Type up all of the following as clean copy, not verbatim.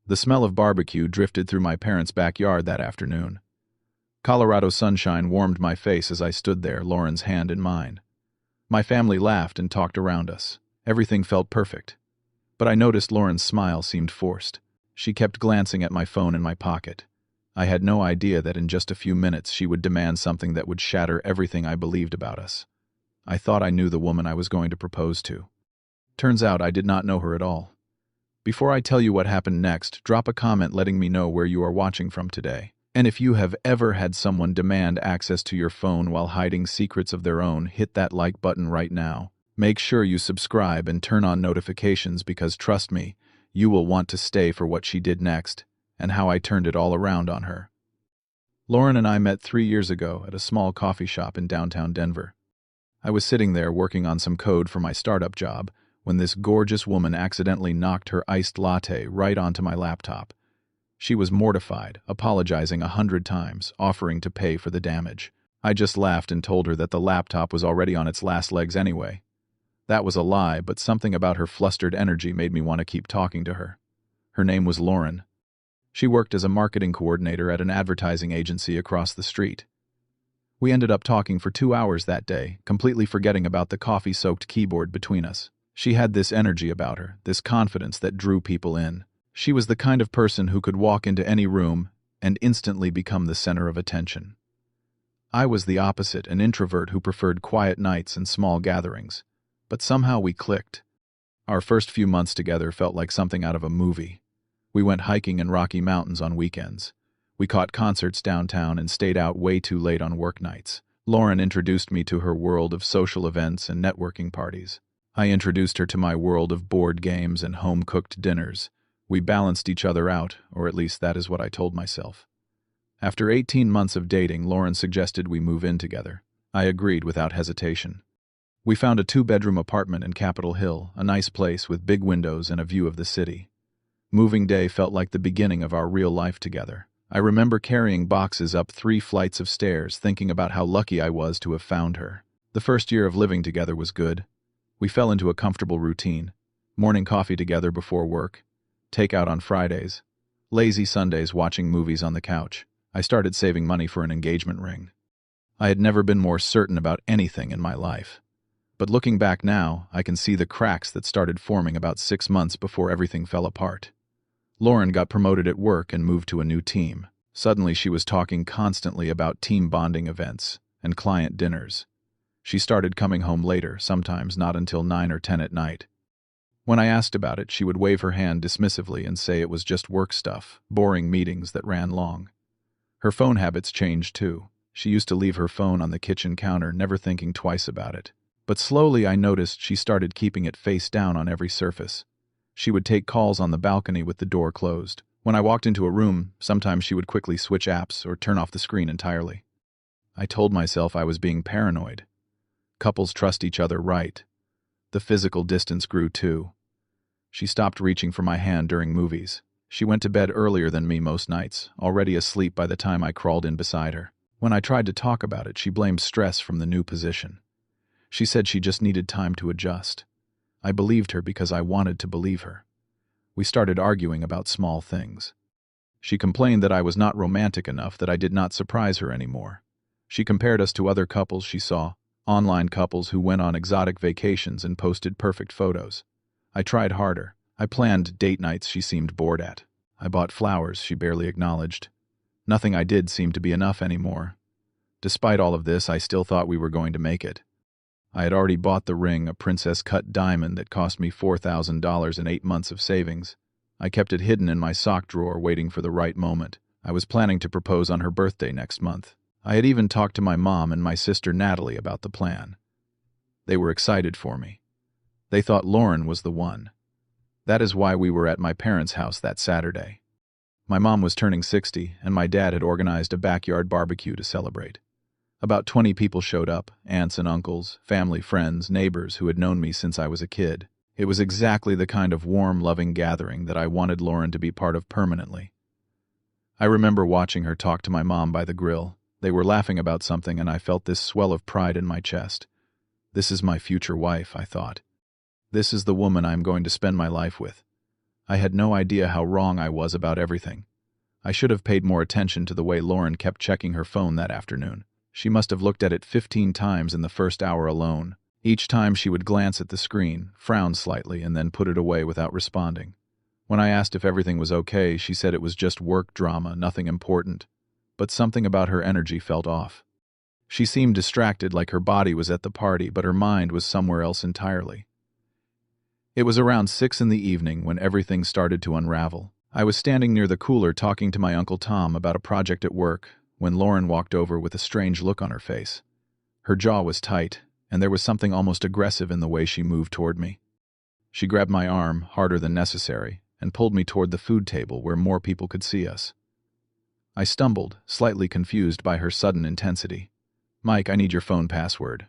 The smell of barbecue drifted through my parents' backyard that afternoon. Colorado sunshine warmed my face as I stood there, Lauren's hand in mine. My family laughed and talked around us. Everything felt perfect. But I noticed Lauren's smile seemed forced. She kept glancing at my phone in my pocket. I had no idea that in just a few minutes she would demand something that would shatter everything I believed about us. I thought I knew the woman I was going to propose to. Turns out I did not know her at all. Before I tell you what happened next, drop a comment letting me know where you are watching from today. And if you have ever had someone demand access to your phone while hiding secrets of their own, hit that like button right now. Make sure you subscribe and turn on notifications because trust me, you will want to stay for what she did next and how I turned it all around on her. Lauren and I met 3 years ago at a small coffee shop in downtown Denver. I was sitting there working on some code for my startup job when this gorgeous woman accidentally knocked her iced latte right onto my laptop. She was mortified, apologizing 100 times, offering to pay for the damage. I just laughed and told her that the laptop was already on its last legs anyway. That was a lie, but something about her flustered energy made me want to keep talking to her. Her name was Lauren. She worked as a marketing coordinator at an advertising agency across the street. We ended up talking for 2 hours that day, completely forgetting about the coffee-soaked keyboard between us. She had this energy about her, this confidence that drew people in. She was the kind of person who could walk into any room and instantly become the center of attention. I was the opposite, an introvert who preferred quiet nights and small gatherings. But somehow we clicked. Our first few months together felt like something out of a movie. We went hiking in Rocky Mountains on weekends. We caught concerts downtown and stayed out way too late on work nights. Lauren introduced me to her world of social events and networking parties. I introduced her to my world of board games and home-cooked dinners. We balanced each other out, or at least that is what I told myself. After 18 months of dating, Lauren suggested we move in together. I agreed without hesitation. We found a 2-bedroom apartment in Capitol Hill, a nice place with big windows and a view of the city. Moving day felt like the beginning of our real life together. I remember carrying boxes up 3 flights of stairs, thinking about how lucky I was to have found her. The first year of living together was good. We fell into a comfortable routine. Morning coffee together before work. Takeout on Fridays. Lazy Sundays watching movies on the couch. I started saving money for an engagement ring. I had never been more certain about anything in my life. But looking back now, I can see the cracks that started forming about 6 months before everything fell apart. Lauren got promoted at work and moved to a new team. Suddenly she was talking constantly about team bonding events and client dinners. She started coming home later, sometimes not until 9 or 10 at night. When I asked about it, she would wave her hand dismissively and say it was just work stuff, boring meetings that ran long. Her phone habits changed too. She used to leave her phone on the kitchen counter, never thinking twice about it. But slowly I noticed she started keeping it face down on every surface. She would take calls on the balcony with the door closed. When I walked into a room, sometimes she would quickly switch apps or turn off the screen entirely. I told myself I was being paranoid. Couples trust each other, right? The physical distance grew too. She stopped reaching for my hand during movies. She went to bed earlier than me most nights, already asleep by the time I crawled in beside her. When I tried to talk about it, she blamed stress from the new position. She said she just needed time to adjust. I believed her because I wanted to believe her. We started arguing about small things. She complained that I was not romantic enough, that I did not surprise her anymore. She compared us to other couples she saw, online couples who went on exotic vacations and posted perfect photos. I tried harder. I planned date nights she seemed bored at. I bought flowers she barely acknowledged. Nothing I did seemed to be enough anymore. Despite all of this, I still thought we were going to make it. I had already bought the ring, a princess-cut diamond that cost me $4,000 in 8 months of savings. I kept it hidden in my sock drawer, waiting for the right moment. I was planning to propose on her birthday next month. I had even talked to my mom and my sister Natalie about the plan. They were excited for me. They thought Lauren was the one. That is why we were at my parents' house that Saturday. My mom was turning 60, and my dad had organized a backyard barbecue to celebrate. About 20 people showed up, aunts and uncles, family, friends, neighbors who had known me since I was a kid. It was exactly the kind of warm, loving gathering that I wanted Lauren to be part of permanently. I remember watching her talk to my mom by the grill. They were laughing about something, and I felt this swell of pride in my chest. This is my future wife, I thought. This is the woman I am going to spend my life with. I had no idea how wrong I was about everything. I should have paid more attention to the way Lauren kept checking her phone that afternoon. She must have looked at it 15 times in the first hour alone. Each time she would glance at the screen, frown slightly, and then put it away without responding. When I asked if everything was okay, she said it was just work drama, nothing important. But something about her energy felt off. She seemed distracted, like her body was at the party, but her mind was somewhere else entirely. It was around 6 in the evening when everything started to unravel. I was standing near the cooler talking to my Uncle Tom about a project at work when Lauren walked over with a strange look on her face. Her jaw was tight, and there was something almost aggressive in the way she moved toward me. She grabbed my arm, harder than necessary, and pulled me toward the food table where more people could see us. I stumbled, slightly confused by her sudden intensity. "Mike, I need your phone password.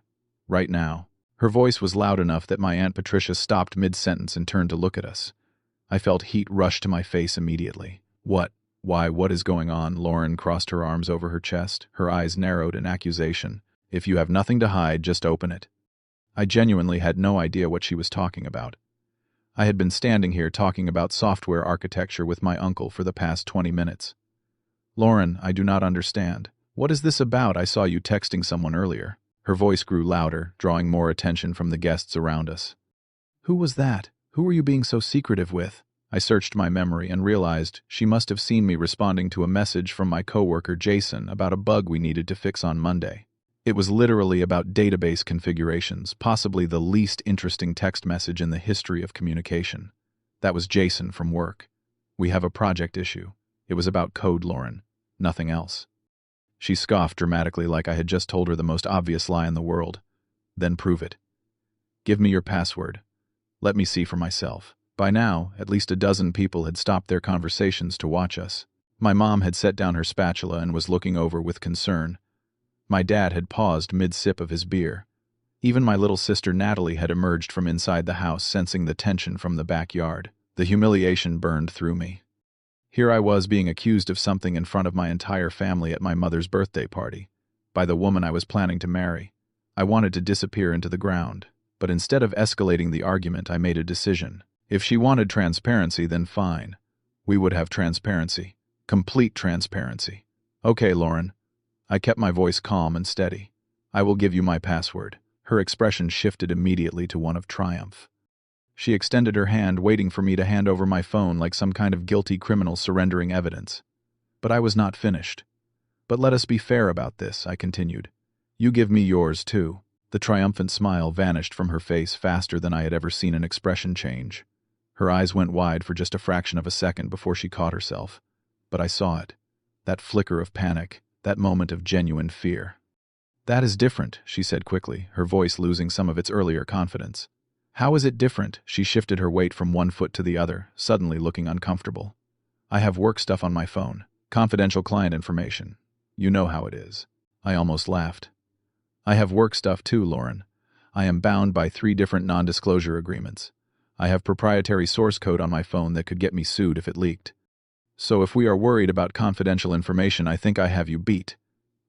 Right now." Her voice was loud enough that my Aunt Patricia stopped mid-sentence and turned to look at us. I felt heat rush to my face immediately. "What? Why, what is going on?" Lauren crossed her arms over her chest, her eyes narrowed in accusation. "If you have nothing to hide, just open it." I genuinely had no idea what she was talking about. I had been standing here talking about software architecture with my uncle for the past 20 minutes. "Lauren, I do not understand. What is this about? I saw you texting someone earlier." Her voice grew louder, drawing more attention from the guests around us. "Who was that? Who were you being so secretive with?" I searched my memory and realized she must have seen me responding to a message from my coworker Jason about a bug we needed to fix on Monday. It was literally about database configurations, possibly the least interesting text message in the history of communication. That was Jason from work. "We have a project issue." It was about code, Lauren. Nothing else. She scoffed dramatically like I had just told her the most obvious lie in the world. "Then prove it. Give me your password. Let me see for myself." By now, at least a dozen people had stopped their conversations to watch us. My mom had set down her spatula and was looking over with concern. My dad had paused mid-sip of his beer. Even my little sister Natalie had emerged from inside the house, sensing the tension from the backyard. The humiliation burned through me. Here I was being accused of something in front of my entire family at my mother's birthday party, by the woman I was planning to marry. I wanted to disappear into the ground, but instead of escalating the argument, I made a decision. If she wanted transparency, then fine. We would have transparency. Complete transparency. "Okay, Lauren." I kept my voice calm and steady. "I will give you my password." Her expression shifted immediately to one of triumph. She extended her hand, waiting for me to hand over my phone like some kind of guilty criminal surrendering evidence. But I was not finished. "But let us be fair about this," I continued. "You give me yours, too." The triumphant smile vanished from her face faster than I had ever seen an expression change. Her eyes went wide for just a fraction of a second before she caught herself. But I saw it. That flicker of panic, that moment of genuine fear. "That is different," she said quickly, her voice losing some of its earlier confidence. "How is it different?" She shifted her weight from one foot to the other, suddenly looking uncomfortable. "I have work stuff on my phone. Confidential client information. You know how it is." I almost laughed. "I have work stuff too, Lauren. I am bound by 3 different non-disclosure agreements. I have proprietary source code on my phone that could get me sued if it leaked. So if we are worried about confidential information, I think I have you beat.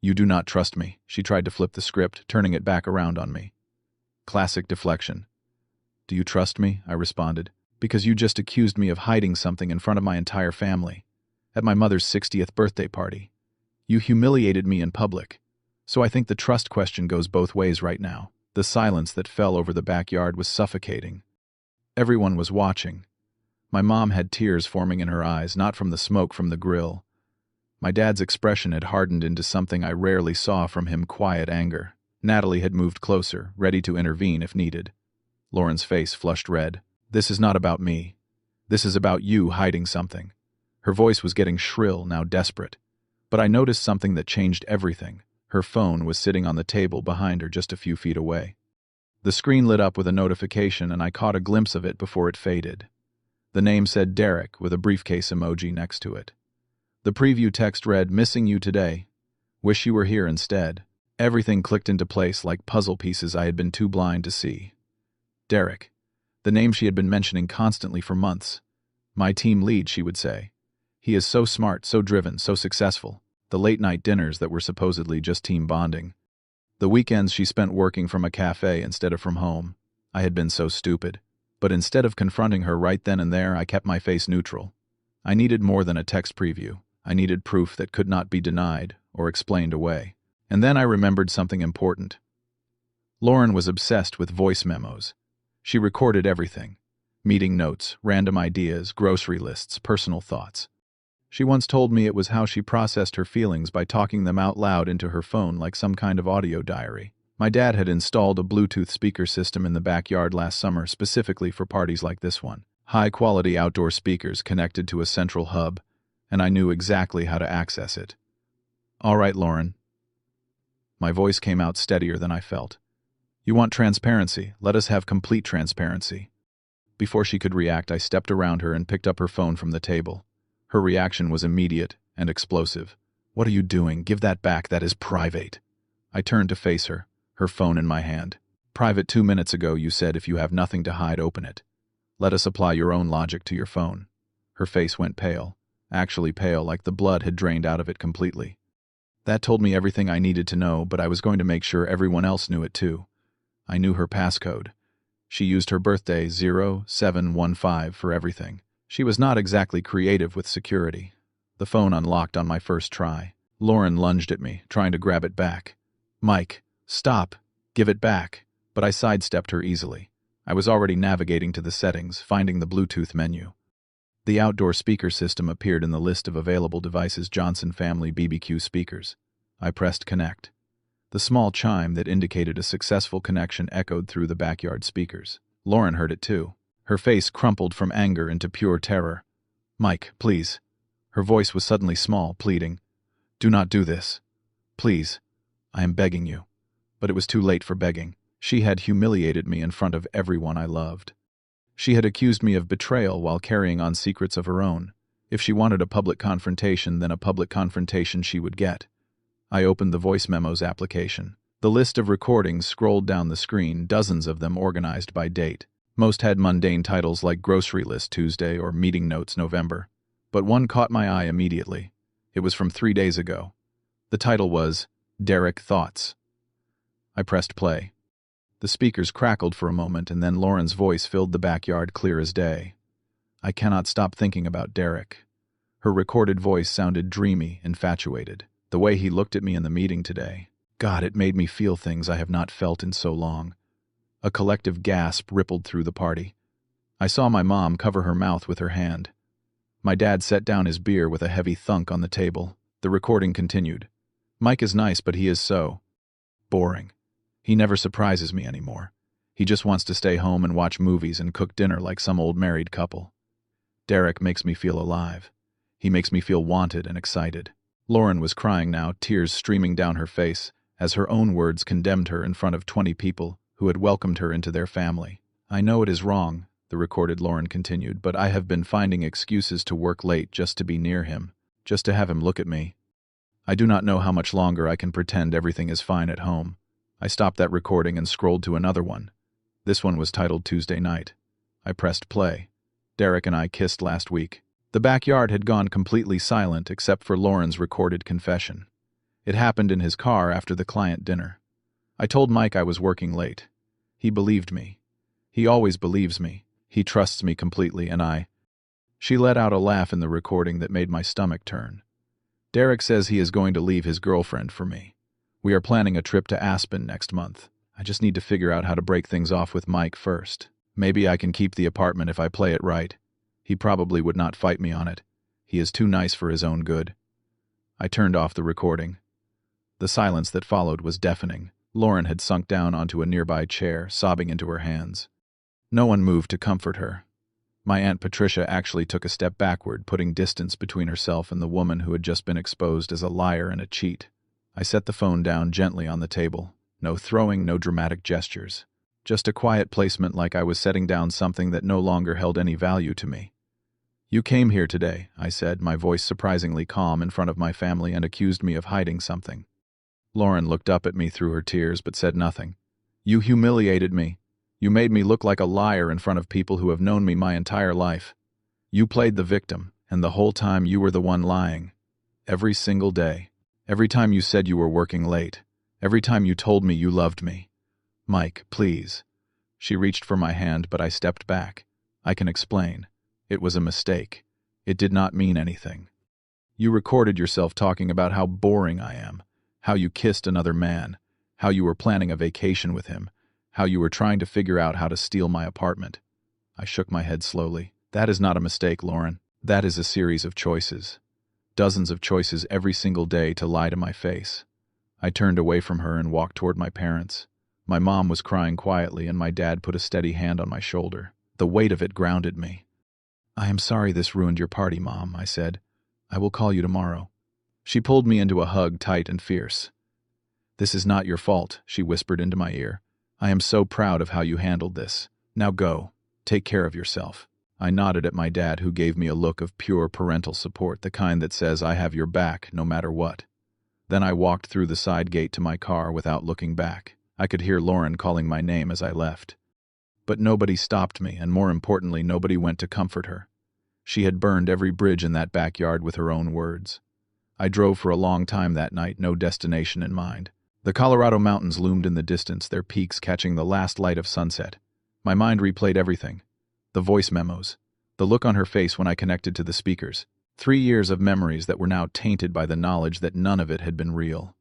You do not trust me." She tried to flip the script, turning it back around on me. Classic deflection. "Do you trust me?" I responded. "Because you just accused me of hiding something in front of my entire family. At my mother's 60th birthday party. You humiliated me in public. So I think the trust question goes both ways right now." The silence that fell over the backyard was suffocating. Everyone was watching. My mom had tears forming in her eyes, not from the smoke from the grill. My dad's expression had hardened into something I rarely saw from him: quiet anger. Natalie had moved closer, ready to intervene if needed. Lauren's face flushed red. "This is not about me. This is about you hiding something." Her voice was getting shrill, now desperate. But I noticed something that changed everything. Her phone was sitting on the table behind her just a few feet away. The screen lit up with a notification, and I caught a glimpse of it before it faded. The name said Derek, with a briefcase emoji next to it. The preview text read, "Missing you today. Wish you were here instead." Everything clicked into place like puzzle pieces I had been too blind to see. Derek. The name she had been mentioning constantly for months. My team lead, she would say. He is so smart, so driven, so successful. The late-night dinners that were supposedly just team bonding. The weekends she spent working from a cafe instead of from home. I had been so stupid. But instead of confronting her right then and there, I kept my face neutral. I needed more than a text preview. I needed proof that could not be denied or explained away. And then I remembered something important. Lauren was obsessed with voice memos. She recorded everything. Meeting notes, random ideas, grocery lists, personal thoughts. She once told me it was how she processed her feelings by talking them out loud into her phone like some kind of audio diary. My dad had installed a Bluetooth speaker system in the backyard last summer specifically for parties like this one. High-quality outdoor speakers connected to a central hub, and I knew exactly how to access it. "All right, Lauren." My voice came out steadier than I felt. "You want transparency? Let us have complete transparency." Before she could react, I stepped around her and picked up her phone from the table. Her reaction was immediate and explosive. "What are you doing? Give that back. That is private." I turned to face her, her phone in my hand. "Private 2 minutes ago, you said if you have nothing to hide, open it. Let us apply your own logic to your phone." Her face went pale, actually pale, like the blood had drained out of it completely. That told me everything I needed to know, but I was going to make sure everyone else knew it too. I knew her passcode. She used her birthday 0715 for everything. She was not exactly creative with security. The phone unlocked on my first try. Lauren lunged at me, trying to grab it back. "Mike, stop. Give it back." But I sidestepped her easily. I was already navigating to the settings, finding the Bluetooth menu. The outdoor speaker system appeared in the list of available devices: Johnson Family BBQ speakers. I pressed connect. The small chime that indicated a successful connection echoed through the backyard speakers. Lauren heard it too. Her face crumpled from anger into pure terror. "Mike, please." Her voice was suddenly small, pleading. "Do not do this. Please. I am begging you." But it was too late for begging. She had humiliated me in front of everyone I loved. She had accused me of betrayal while carrying on secrets of her own. If she wanted a public confrontation, then a public confrontation she would get. I opened the voice memos application. The list of recordings scrolled down the screen, dozens of them organized by date. Most had mundane titles like Grocery List Tuesday or Meeting Notes November. But one caught my eye immediately. It was from 3 days ago. The title was Derek Thoughts. I pressed play. The speakers crackled for a moment, and then Lauren's voice filled the backyard clear as day. "I cannot stop thinking about Derek." Her recorded voice sounded dreamy, infatuated. The way he looked at me in the meeting today. God, it made me feel things I have not felt in so long. A collective gasp rippled through the party. I saw my mom cover her mouth with her hand. My dad set down his beer with a heavy thunk on the table. The recording continued. "Mike is nice, but he is so boring. He never surprises me anymore. He just wants to stay home and watch movies and cook dinner like some old married couple. Derek makes me feel alive. He makes me feel wanted and excited." Lauren was crying now, tears streaming down her face, as her own words condemned her in front of 20 people who had welcomed her into their family. "I know it is wrong," the recorded Lauren continued, "but I have been finding excuses to work late just to be near him, just to have him look at me. I do not know how much longer I can pretend everything is fine at home." I stopped that recording and scrolled to another one. This one was titled Tuesday Night. I pressed play. "Derek and I kissed last week." The backyard had gone completely silent except for Lauren's recorded confession. It happened in his car after the client dinner. I told Mike I was working late. He believed me. He always believes me. He trusts me completely, and I... She let out a laugh in the recording that made my stomach turn. "Derek says he is going to leave his girlfriend for me. We are planning a trip to Aspen next month. I just need to figure out how to break things off with Mike first. Maybe I can keep the apartment if I play it right. He probably would not fight me on it. He is too nice for his own good." I turned off the recording. The silence that followed was deafening. Lauren had sunk down onto a nearby chair, sobbing into her hands. No one moved to comfort her. My Aunt Patricia actually took a step backward, putting distance between herself and the woman who had just been exposed as a liar and a cheat. I set the phone down gently on the table. No throwing, no dramatic gestures. Just a quiet placement, like I was setting down something that no longer held any value to me. "You came here today," I said, my voice surprisingly calm, in front of my family, and accused me of hiding something. Lauren looked up at me through her tears but said nothing. "You humiliated me. You made me look like a liar in front of people who have known me my entire life. You played the victim, and the whole time you were the one lying. Every single day. Every time you said you were working late. Every time you told me you loved me. Mike, please. She reached for my hand, but I stepped back. I can explain. It was a mistake. It did not mean anything. You recorded yourself talking about how boring I am, how you kissed another man, how you were planning a vacation with him, how you were trying to figure out how to steal my apartment. I shook my head slowly. That is not a mistake, Lauren. That is a series of choices. Dozens of choices every single day to lie to my face. I turned away from her and walked toward my parents. My mom was crying quietly, and my dad put a steady hand on my shoulder. The weight of it grounded me. "I am sorry this ruined your party, Mom," I said. "I will call you tomorrow." She pulled me into a hug, tight and fierce. "This is not your fault," she whispered into my ear. "I am so proud of how you handled this. Now go. Take care of yourself." I nodded at my dad, who gave me a look of pure parental support, the kind that says, "I have your back, no matter what." Then I walked through the side gate to my car without looking back. I could hear Lauren calling my name as I left. But nobody stopped me, and more importantly, nobody went to comfort her. She had burned every bridge in that backyard with her own words. I drove for a long time that night, no destination in mind. The Colorado mountains loomed in the distance, their peaks catching the last light of sunset. My mind replayed everything. The voice memos. The look on her face when I connected to the speakers. 3 years of memories that were now tainted by the knowledge that none of it had been real.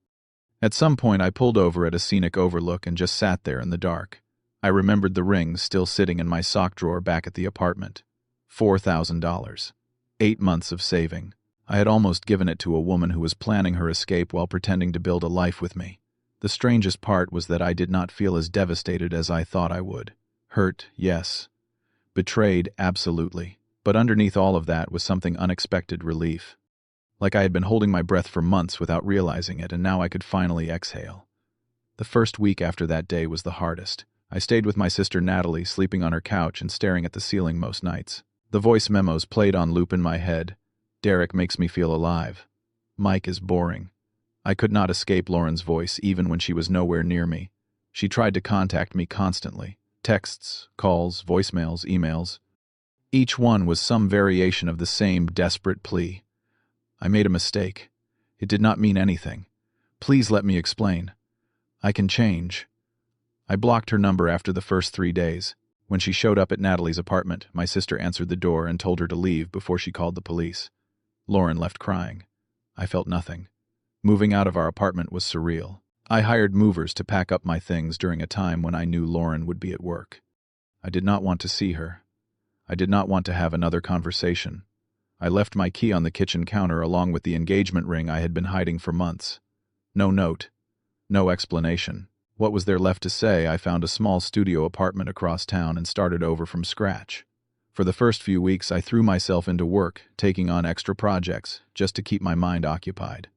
At some point, I pulled over at a scenic overlook and just sat there in the dark. I remembered the rings still sitting in my sock drawer back at the apartment. $4,000. 8 months of saving. I had almost given it to a woman who was planning her escape while pretending to build a life with me. The strangest part was that I did not feel as devastated as I thought I would. Hurt, yes. Betrayed, absolutely. But underneath all of that was something unexpected: relief. Like I had been holding my breath for months without realizing it, and now I could finally exhale. The first week after that day was the hardest. I stayed with my sister Natalie, sleeping on her couch and staring at the ceiling most nights. The voice memos played on loop in my head. Derek makes me feel alive. Mike is boring. I could not escape Lauren's voice, even when she was nowhere near me. She tried to contact me constantly. Texts, calls, voicemails, emails. Each one was some variation of the same desperate plea. I made a mistake. It did not mean anything. Please let me explain. I can change. I blocked her number after the first 3 days. When she showed up at Natalie's apartment, my sister answered the door and told her to leave before she called the police. Lauren left crying. I felt nothing. Moving out of our apartment was surreal. I hired movers to pack up my things during a time when I knew Lauren would be at work. I did not want to see her. I did not want to have another conversation. I left my key on the kitchen counter along with the engagement ring I had been hiding for months. No note. No explanation. What was there left to say? I found a small studio apartment across town and started over from scratch. For the first few weeks, I threw myself into work, taking on extra projects, just to keep my mind occupied.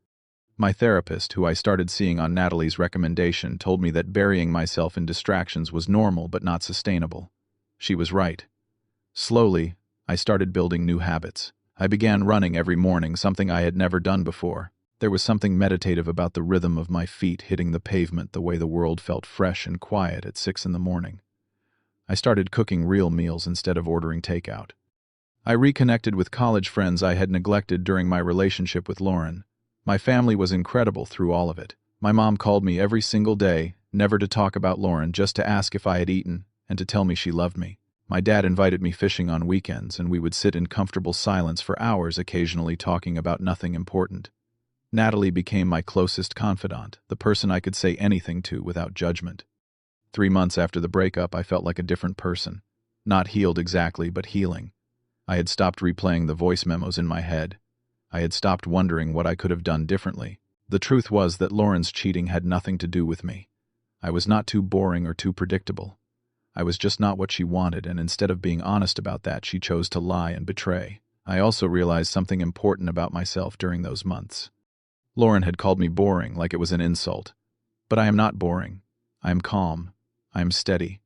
My therapist, who I started seeing on Natalie's recommendation, told me that burying myself in distractions was normal but not sustainable. She was right. Slowly, I started building new habits. I began running every morning, something I had never done before. There was something meditative about the rhythm of my feet hitting the pavement, the way the world felt fresh and quiet at 6 in the morning. I started cooking real meals instead of ordering takeout. I reconnected with college friends I had neglected during my relationship with Lauren. My family was incredible through all of it. My mom called me every single day, never to talk about Lauren, just to ask if I had eaten and to tell me she loved me. My dad invited me fishing on weekends, and we would sit in comfortable silence for hours, occasionally talking about nothing important. Natalie became my closest confidant, the person I could say anything to without judgment. 3 months after the breakup, I felt like a different person. Not healed exactly, but healing. I had stopped replaying the voice memos in my head. I had stopped wondering what I could have done differently. The truth was that Lauren's cheating had nothing to do with me. I was not too boring or too predictable. I was just not what she wanted, and instead of being honest about that, she chose to lie and betray. I also realized something important about myself during those months. Lauren had called me boring, like it was an insult. But I am not boring. I am calm. I am steady.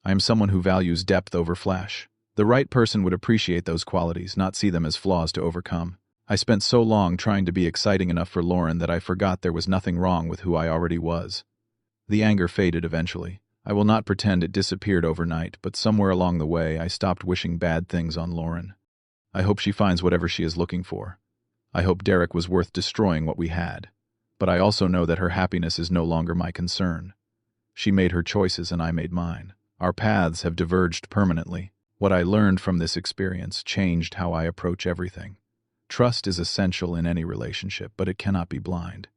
I am someone who values depth over flash. The right person would appreciate those qualities, not see them as flaws to overcome. I spent so long trying to be exciting enough for Lauren that I forgot there was nothing wrong with who I already was. The anger faded eventually. I will not pretend it disappeared overnight, but somewhere along the way I stopped wishing bad things on Lauren. I hope she finds whatever she is looking for. I hope Derek was worth destroying what we had. But I also know that her happiness is no longer my concern. She made her choices and I made mine. Our paths have diverged permanently. What I learned from this experience changed how I approach everything. Trust is essential in any relationship, but it cannot be blind.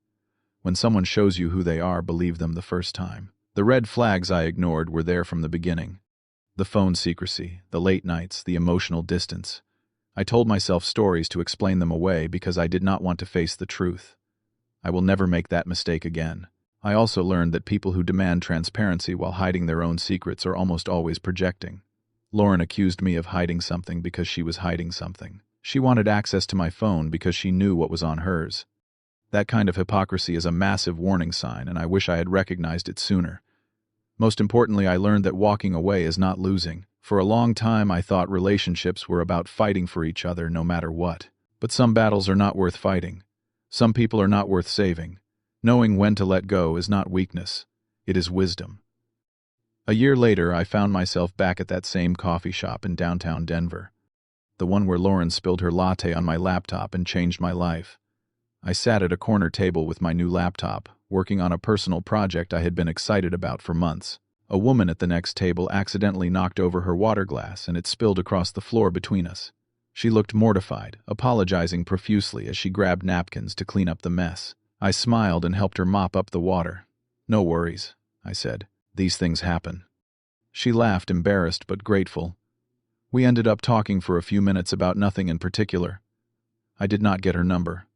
When someone shows you who they are, believe them the first time. The red flags I ignored were there from the beginning. The phone secrecy, the late nights, the emotional distance. I told myself stories to explain them away because I did not want to face the truth. I will never make that mistake again. I also learned that people who demand transparency while hiding their own secrets are almost always projecting. Lauren accused me of hiding something because she was hiding something. She wanted access to my phone because she knew what was on hers. That kind of hypocrisy is a massive warning sign, and I wish I had recognized it sooner. Most importantly, I learned that walking away is not losing. For a long time, I thought relationships were about fighting for each other no matter what. But some battles are not worth fighting. Some people are not worth saving. Knowing when to let go is not weakness. It is wisdom. A year later, I found myself back at that same coffee shop in downtown Denver. The one where Lauren spilled her latte on my laptop and changed my life. I sat at a corner table with my new laptop, working on a personal project I had been excited about for months. A woman at the next table accidentally knocked over her water glass and it spilled across the floor between us. She looked mortified, apologizing profusely as she grabbed napkins to clean up the mess. I smiled and helped her mop up the water. "No worries," I said. "These things happen." She laughed, embarrassed but grateful. We ended up talking for a few minutes about nothing in particular. I did not get her number.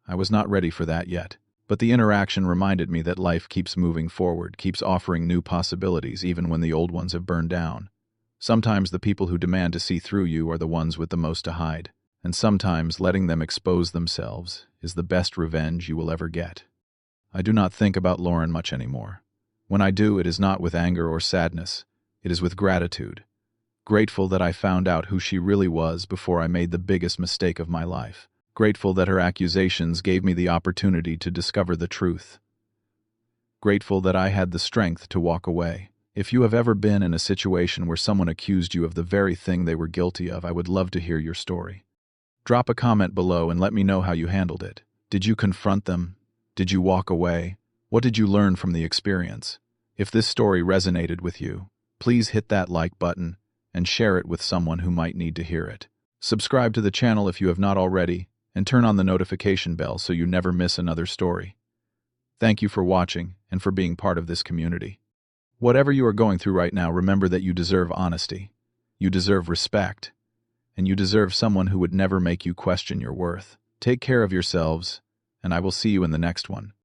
I was not ready for that yet. But the interaction reminded me that life keeps moving forward, keeps offering new possibilities even when the old ones have burned down. Sometimes the people who demand to see through you are the ones with the most to hide. And sometimes letting them expose themselves is the best revenge you will ever get. I do not think about Lauren much anymore. When I do, it is not with anger or sadness. It is with gratitude. Grateful that I found out who she really was before I made the biggest mistake of my life. Grateful that her accusations gave me the opportunity to discover the truth. Grateful that I had the strength to walk away. If you have ever been in a situation where someone accused you of the very thing they were guilty of, I would love to hear your story. Drop a comment below and let me know how you handled it. Did you confront them? Did you walk away? What did you learn from the experience? If this story resonated with you, please hit that like button and share it with someone who might need to hear it. Subscribe to the channel if you have not already, and turn on the notification bell so you never miss another story. Thank you for watching and for being part of this community. Whatever you are going through right now, remember that you deserve honesty, you deserve respect, and you deserve someone who would never make you question your worth. Take care of yourselves, and I will see you in the next one.